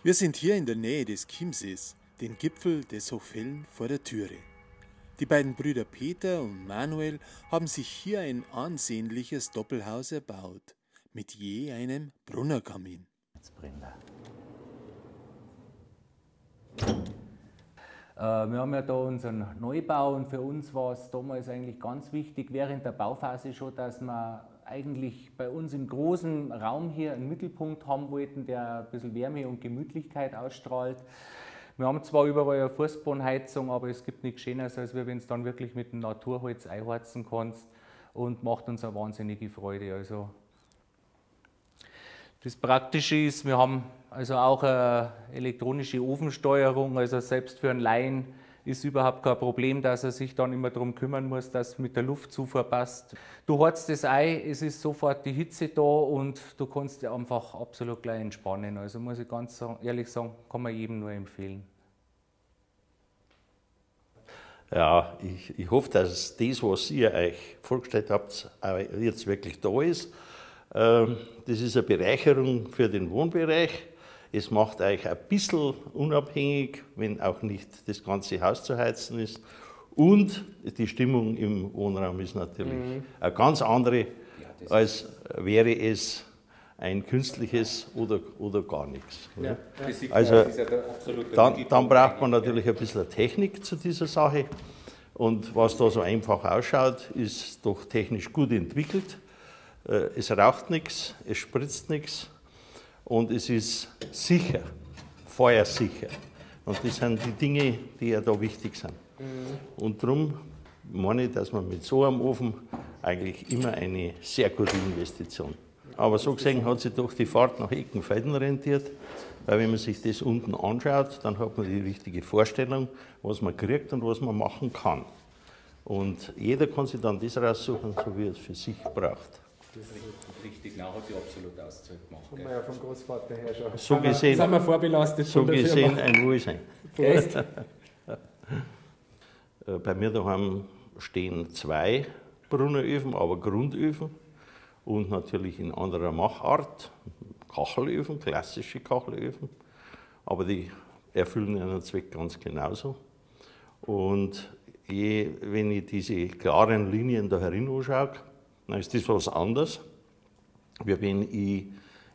Wir sind hier in der Nähe des Chiemsees, den Gipfel des Hochfällen vor der Türe. Die beiden Brüder Peter und Manuel haben sich hier ein ansehnliches Doppelhaus erbaut, mit je einem Brunnerkamin. Jetzt brennt er. Wir haben ja da unseren Neubau und für uns war es damals eigentlich ganz wichtig, während der Bauphase schon, dass wir eigentlich bei uns im großen Raum hier einen Mittelpunkt haben wollten, der ein bisschen Wärme und Gemütlichkeit ausstrahlt. Wir haben zwar überall eine Fußbodenheizung, aber es gibt nichts Schöneres, als wenn es dann wirklich mit dem Naturholz einheizen kannst, und macht uns eine wahnsinnige Freude. Also das Praktische ist, wir haben also auch eine elektronische Ofensteuerung, also selbst für einen Laien ist überhaupt kein Problem, dass er sich dann immer darum kümmern muss, dass es mit der Luftzufuhr passt. Du heizt das ein, es ist sofort die Hitze da und du kannst dich einfach absolut gleich entspannen. Also muss ich ganz ehrlich sagen, kann man jedem nur empfehlen. Ja, ich hoffe, dass das, was ihr euch vorgestellt habt, auch jetzt wirklich da ist. Das ist eine Bereicherung für den Wohnbereich. Es macht euch ein bisschen unabhängig, wenn auch nicht das ganze Haus zu heizen ist. Und die Stimmung im Wohnraum ist natürlich eine ganz andere, als wäre es ein künstliches oder gar nichts. Ja, also dann braucht man natürlich ein bisschen Technik zu dieser Sache. Und was da so einfach ausschaut, ist doch technisch gut entwickelt. Es raucht nichts, es spritzt nichts und es ist sicher, feuersicher. Und das sind die Dinge, die ja da wichtig sind. Und darum meine ich, dass man mit so einem Ofen eigentlich immer eine sehr gute Investition. Aber so gesehen hat sich doch die Fahrt nach Eckenfelden rentiert, weil wenn man sich das unten anschaut, dann hat man die richtige Vorstellung, was man kriegt und was man machen kann. Und jeder kann sich dann das raussuchen, so wie er es für sich braucht. Das ist richtig, genau, hat sich absolut ausgezahlt gemacht. Haben wir ja vom Großvater her schon. So gesehen, sind wir vorbelastet so von der gesehen Firma. ein Wohlsein. Prost. Bei mir daheim stehen 2 Brunneröfen, aber Grundöfen und natürlich in anderer Machart, Kachelöfen, klassische Kachelöfen, aber die erfüllen ihren Zweck ganz genauso. Und wenn ich diese klaren Linien da herin anschaue, dann ist das was anderes, wie wenn ich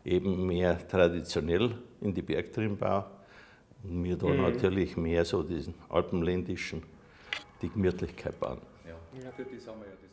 eben mehr traditionell in die Bergtrimbau und mir da natürlich mehr so diesen alpenländischen, die Gemütlichkeit bauen. Ja, für das haben wir ja das